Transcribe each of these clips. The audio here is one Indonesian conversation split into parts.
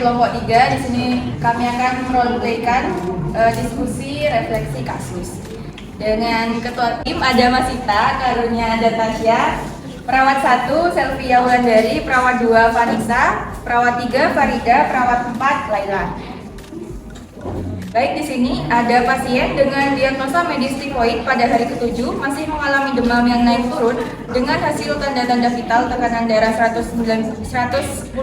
kelompok 3. Di sini kami akan role-playkan diskusi refleksi kasus. Dengan ketua tim ada Masita, Karunia, dan Tasya. Perawat 1 Selvia Wulandari, perawat 2 Vanessa, perawat 3 Farida, perawat 4 Laila. Baik, di sini ada pasien dengan diagnosa medis tifoid pada hari ke-7 masih mengalami demam yang naik turun dengan hasil tanda-tanda vital tekanan darah 110/90,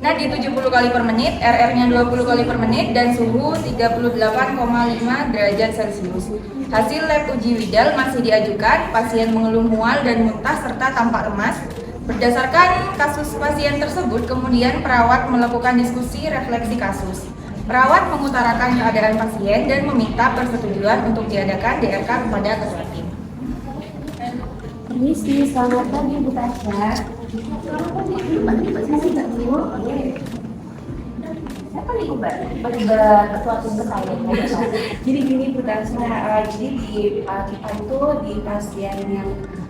nadi 70 kali per menit, RR-nya 20 kali per menit, dan suhu 38,5 derajat Celcius. Hasil lab uji Widal masih diajukan, pasien mengeluh mual dan muntah serta tampak lemas. Berdasarkan kasus pasien tersebut, kemudian perawat melakukan diskusi refleksi kasus. Perawat mengutarakan keadaan pasien dan meminta persetujuan untuk diadakan DRK kepada ketua tim. Permisi, selamat pagi Bu Tasya. Selamat pagi, masih nggak dulu? Siapa nih Mbak? Ketua tim saya. Jadi gini Bu Tasya, jadi di kita itu di pasien yang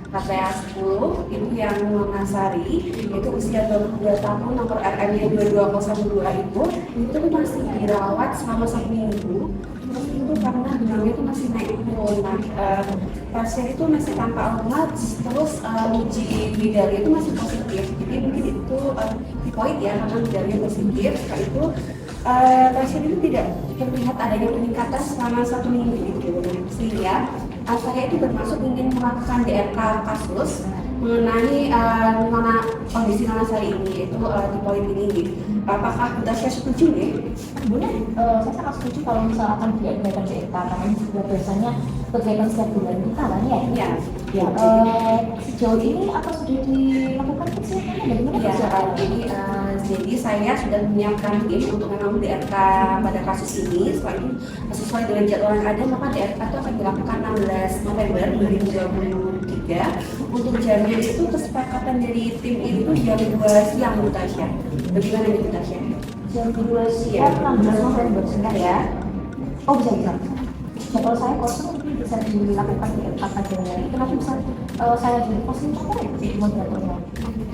KPA 10 itu yang Nasari itu usia 22 tahun, nomor RM-nya 2202 itu masih dirawat selama 1 minggu. Terus itu karena demamnya itu masih naik turun. Nah, pasien itu masih tanpa obat, terus uji Widal itu masih positif. Jadi mungkin itu tifoid ya, karena Widalnya positif. Setelah itu pasien itu tidak terlihat adanya peningkatan selama 1 minggu itu. Sehingga saya itu bermaksud ingin melakukan DRK kasus mengenai kondisi Nasari ini, yaitu tifoid ini. Apakah Bu Tasya setuju nih? Boleh, saya sangat setuju kalau misalkan diadakan DRK karena ini juga biasanya kegiatan setiap bulan kita kan ya? Iya. Ya, sejauh ini apa sudah dilakukan persiapannya? Bagaimana persiapannya? Jadi saya sudah menyiapkan tim untuk menanggung DRK pada kasus ini. Setelah itu sesuai dengan jadwal yang ada, maka DRK itu akan dilakukan 16 November 2023. Untuk jamnya itu kesepakatan dari tim itu jam 2 siang Bu Tasya. Bagaimana nih Bu Tasya? Jam 2 siang, 16 November sebentar ya. Oh bisa. Jadwal saya kosong, tapi bisa dilakukan DRK pada hari itu. Nanti bisa saya jadi posting di moderatornya.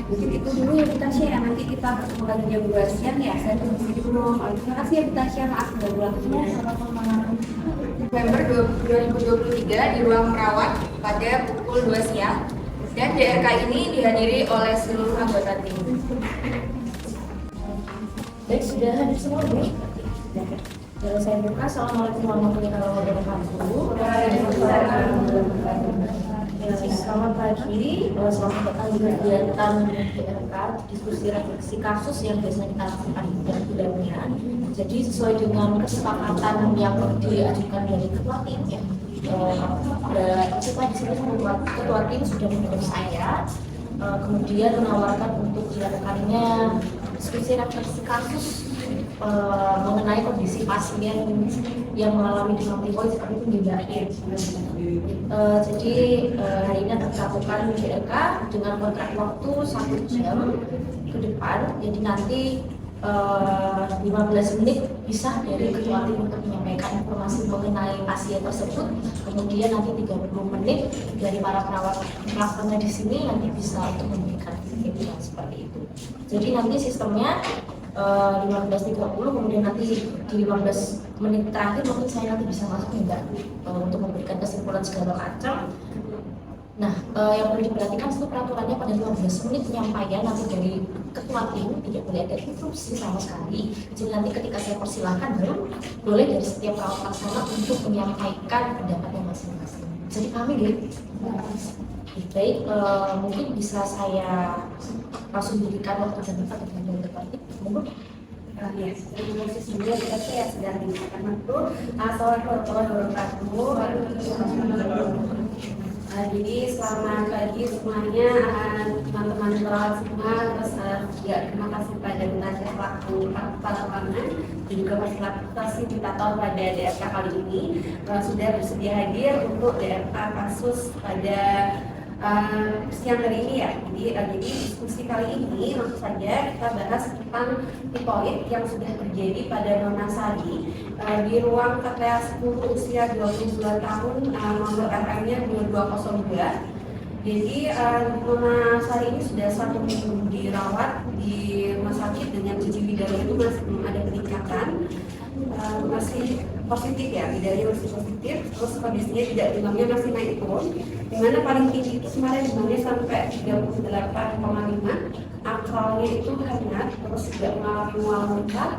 Jadi itu dulu ya Bu Tasya, nanti kita bertemu lagi jam 2 siang ya. Saya tunggu dulu. Terima kasih ya Bu Tasya, maaf sudah waktunya. November 2023 di ruang perawat pada pukul 2 siang. Dan DRK ini dihadiri oleh seluruh anggota tim. Baik, sudah hadir semua Bu. Kalau saya buka, Assalamualaikum warahmatullahi wabarakatuh. Selamat pagi, selamat datang di kegiatan DRK, diskusi refleksi kasus yang biasanya kita lakukan di bulan-bulannya. Jadi sesuai dengan kesepakatan yang diajukan dari ketua tim ya. Kita di sini ketua tim sudah menghubungi saya, kemudian menawarkan untuk dilakukannya diskusi refleksi kasus mengenai kondisi pasien yang mengalami demam tifoid seperti itu di Mbak. Jadi hari ini akan dilakukan DRK dengan kontrak waktu 1 jam ke depan. Jadi nanti 15 menit bisa dari ketua tim untuk menyampaikan informasi mengenai pasien tersebut. Kemudian nanti 30 menit dari para perawat pelaksana di sini nanti bisa untuk memberikan feedback seperti itu. Jadi nanti sistemnya 15.30, kemudian nanti di 15 menit terakhir mungkin saya nanti bisa masuk juga untuk memberikan kesimpulan segala macam. Nah, yang perlu diperhatikan itu peraturannya pada 15 menit penyampaian nanti dari ketua tim, tidak boleh ada interupsi sama sekali. Jadi nanti ketika saya persilahkan baru boleh dari setiap perawat pelaksana untuk menyampaikan pendapatnya masing-masing. Jadi kami gitu. Baik, mungkin bisa saya langsung berikan waktu dan tempat kepada ketua tim. Ya, terima kasih sebelumnya kita saya sedang dilakukan waktu. Assalamualaikum warahmatullahi wabarakatuh. Jadi selamat pagi semuanya, teman-teman perawat semua. Terus ya terima kasih pada Bu Tasya selaku kepala lapangan dan juga fasilitator pada DRK kali ini sudah bersedia hadir untuk DRK kasus pada siang hari ini ya. Jadi diskusi kali ini langsung saja kita bahas tentang tifoid yang sudah terjadi pada Nona Sari di ruang KPA 10 usia 22 tahun, nomor RM-nya 2202. Jadi Mama Sari ini sudah 1 minggu dirawat di rumah sakit dengan uji bidanya itu masih belum ada peningkatan, masih positif ya, bidanya masih positif, terus kondisinya tidak demamnya masih naik turun, dimana paling tinggi itu kemarin demamnya sampai 38,5, akalnya itu hangat, terus juga mengalami mual muntah,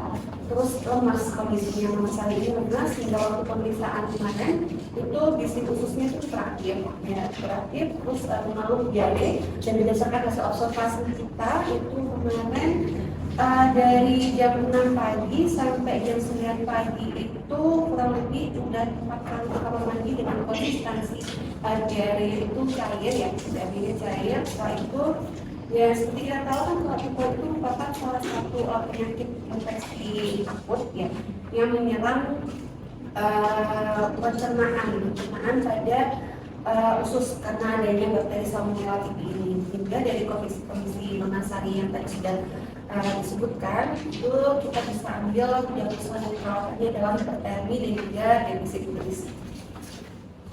terus lemas kondisinya Mama Sari ini lemas hingga waktu pemeriksaan kemarin itu bisi ususnya itu terakhir ya terakhir, terus mengeluh diare, dan berdasarkan hasil observasi kita itu kemarin dari jam 6 pagi sampai jam 9 pagi itu kurang lebih udah 4 kali ke kamar mandi dengan konsistensi diare itu cair ya, diare cair. Setelah itu ya seperti kita tahu kan kalau typhoid itu merupakan salah satu penyakit infeksi akut ya yang menyerang pencernaan pada usus karena adanya bakteri Salmonella typhi ini. Hingga dari komisi Mama Sari yang tadi sudah disebutkan itu kita bisa ambil diagnosa dan perawatannya dalam hipertermi dan juga defisit nutrisi.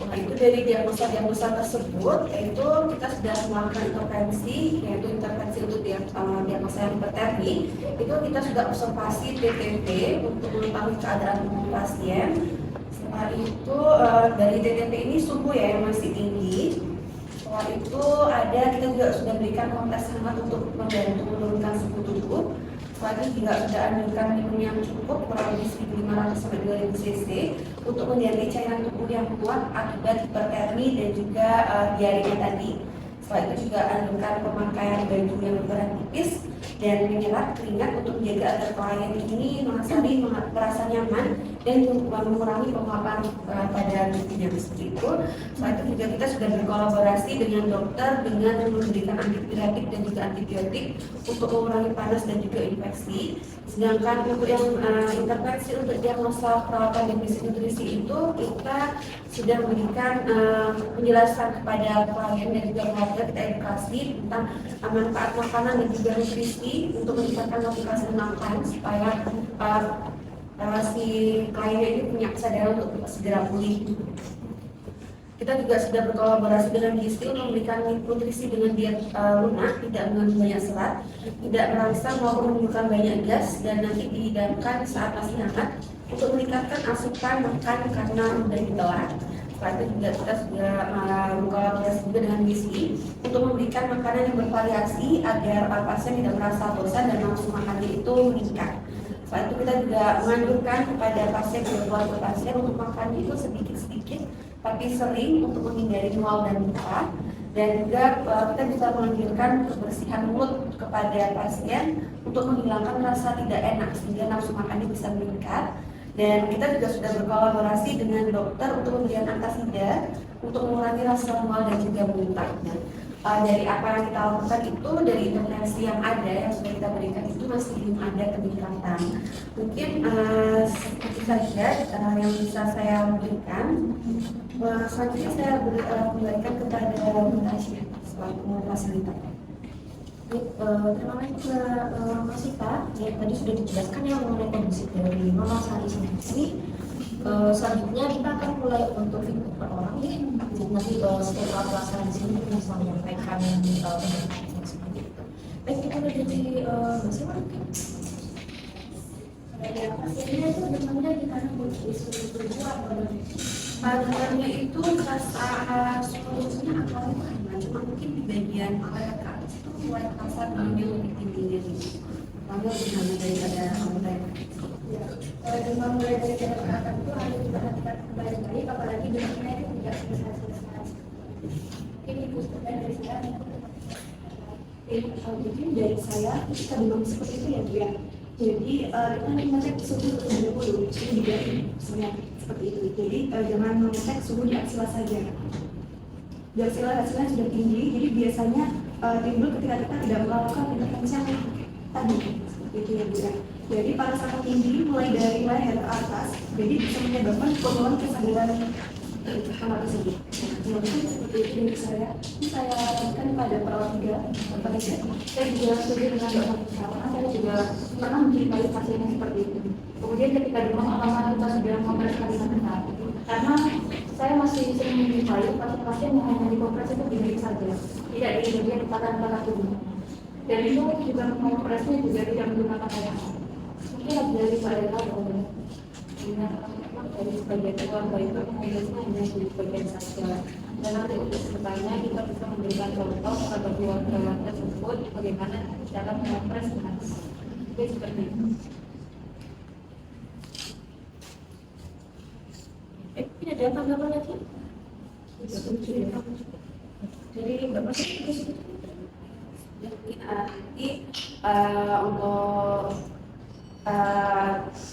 Nah, itu dari diagnosa tersebut, yaitu kita sudah melakukan intervensi, yaitu intervensi untuk diagnosa hipertermi. Itu kita sudah observasi TTP untuk mengetahui keadaan tubuh pasien. Setelah itu dari TTP ini suhu ya yang masih tinggi. Setelah itu kita juga sudah berikan kompres hangat untuk membantu menurunkan suhu tubuh. Setelah itu juga sudah anjurkan minum yang cukup kurang lebih 1.500 sampai 2.000 cc untuk menjaga cairan tubuh yang kuat akibat hipertermi dan juga diarenya tadi. Setelah itu juga anjurkan pemakaian baju yang berukuran tipis dan menyerap keringat untuk menjaga agar klien ini merasa nyaman dan mengurangi penguapan pada tubuhnya seperti itu. Setelah itu juga kita sudah berkolaborasi dengan dokter dengan memberikan antipiretik dan juga antibiotik untuk mengurangi panas dan juga infeksi. Sedangkan untuk yang intervensi untuk diagnosa perawatan defisit nutrisi itu kita sudah memberikan penjelasan kepada klien dan juga keluarga, kita edukasi tentang manfaat makanan dan juga nutrisi untuk meningkatkan motivasi makan supaya si kliennya ini punya kesadaran untuk segera pulih. Kita juga sudah berkolaborasi dengan Gizi untuk memberikan nutrisi dengan diet lunak, tidak mengandung banyak serat, tidak merangsang maupun menimbulkan banyak gas, dan nanti dihidangkan saat masih hangat untuk meningkatkan asupan makan karena mudah ditelan. Setelah itu juga kita sudah berkolaborasi juga dengan Gizi untuk memberikan makanan yang bervariasi agar pasien tidak merasa bosan dan nafsu makannya itu meningkat. Setelah itu kita juga menganjurkan kepada pasien dan keluarga pasien untuk makan itu sedikit-sedikit tapi sering untuk menghindari mual dan muntah, dan juga kita bisa menganjurkan kebersihan mulut kepada pasien untuk menghilangkan rasa tidak enak sehingga nafsu makannya bisa meningkat. Dan kita juga sudah berkolaborasi dengan dokter untuk memberikan antasida untuk mengurangi rasa mual dan juga muntah. Dari apa yang kita lakukan itu, dari intervensi yang ada yang sudah kita berikan itu masih belum ada peningkatan. Mungkin itu saja yang bisa saya berikan. Selanjutnya saya kembalikan kepada Bu Tasya selaku fasilitator. Terima kasih Mas Sita. Ya, tadi sudah dijelaskan ya mengenai kondisi dari Mama Sari sendiri. Selanjutnya kita akan mulai untuk feedback per orang ya. Jadi nanti setiap pelaksanaan di sini kita bisa menyampaikan pendapat seperti itu. Baik, kita mulai dari Mas Sita mungkin. Pasiennya itu demamnya di karena disuruh atau demamnya itu rasa suhunya akalnya hangat, cuma mungkin di bagian leher ke atas itu mulai kasar demamnya lebih tingginya gitu. Lalu demamnya daripada mulai demam mulai dari leher ke atas itu harus diperhatikan baik-baik, apalagi demamnya itu tidak selesai. Ini ibu sebenarnya dari saya. Mungkin dari saya kita demam seperti itu ya Bu ya. Jadi kita mengecek suhu terlebih dahulu, itu juga seperti itu. Jadi jangan mengecek suhu di aksila saja. Di aksila hasilnya sudah tinggi, jadi biasanya timbul ketika kita tidak melakukan intervensi yang tadi, seperti itu ya Bu ya. Jadi pada saat tinggi mulai dari leher ke atas, jadi bisa menyebabkan penurunan kesadaran kamar tersebut. Mungkin seperti itu dari saya. Saya lakukan pada perawat juga. Saya juga setuju dengan dokter karena saya juga pernah menjadi pasien yang seperti itu. Kemudian ketika demam lama kita sudah memberikan benar, Karena saya masih sering menjumpai pasien-pasien yang hanya dikompres itu begini saja, tidak di bagian kepala tubuh. Dan itu juga kompresnya juga tidak menggunakan air. Mungkin ada dari Pak Ella dari sebagian keluarga itu kompresnya hanya di bagian saja. Dan nanti untuk selanjutnya kita bisa memberikan contoh kepada keluarga tersebut bagaimana cara mengompres dengan seperti itu. Tidak ada tanggapan lagi? Jadi Mbak Mas itu Mungkin nanti untuk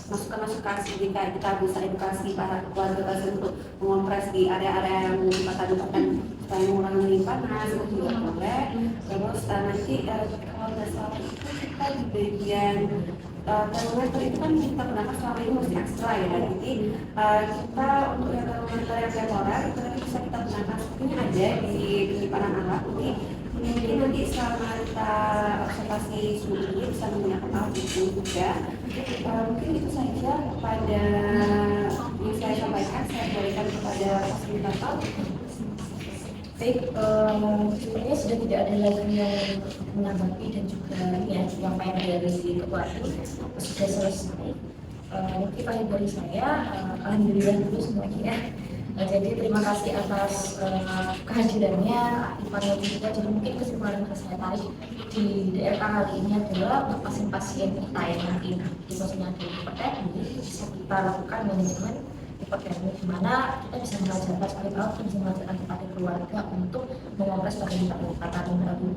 masukan-masukan jika kita bisa edukasi para keluarga tersebut mengompres di area-area yang dikatakan supaya mengurangi panas itu juga boleh. Terus nanti kalau nggak salah itu kita di bagian termometer itu kan kita gunakan selama ini mesti ekstra ya. Jadi kita untuk yang termometer yang temporer itu nanti bisa kita gunakan ini ada di penyimpanan alat. Mungkin nanti selama kita observasi suhu ini bisa menggunakan alat itu juga. Mungkin itu saja kepada yang saya sampaikan, saya berikan kepada fasilitator. Baik, sebenarnya sudah tidak ada lagi yang menanggapi dan juga ya penyampaian dari ketua sudah selesai. Mungkin paling dari saya, alhamdulillah dulu semuanya. Jadi terima kasih atas kehadirannya, aktifannya juga. Jadi mungkin kesimpulan yang saya tarik di DRK kali ini adalah untuk pasien-pasien kita yang nanti diagnosanya ada hipertensi bisa kita lakukan manajemen hipertensi, di mana kita bisa mengajarkan sebagai perawat, kita bisa mengajarkan kepada keluarga untuk mengompres pada lipatan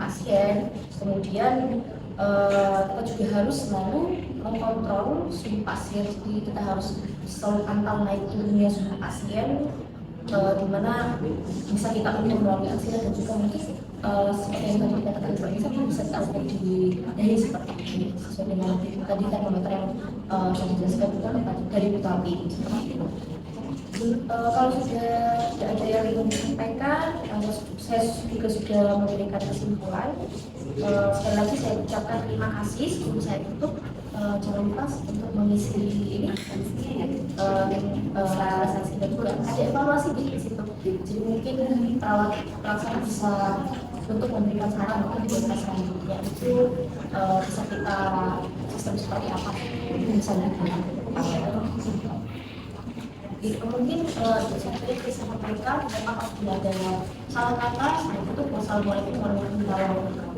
pasien. Kemudian kita juga harus selalu mengkontrol suhu pasien, jadi kita harus selalu pantau naik turunnya suhu pasien, di mana bisa kita ukur melalui aksir dan juga mungkin seperti yang tadi dikatakan Mbak Nisa bisa kita ukur dari seperti ini sesuai dengan tadi termometer yang sudah dijelaskan juga dari Butawi. Kalau sudah tidak ada yang ingin disampaikan, saya juga sudah memberikan kesimpulan. Sekali lagi saya ucapkan terima kasih sebelum saya tutup. Jangan lupa untuk mengisi ini saksi dan juga ada evaluasi di situ. Jadi mungkin perawat pelaksana bisa untuk memberikan saran mungkin di masa selanjutnya itu bisa kita sistem seperti apa bisa digunakan. Mungkin saya bisa sampaikan memang apabila ada salah kata saya tutup. Wassalamualaikum warahmatullahi wabarakatuh.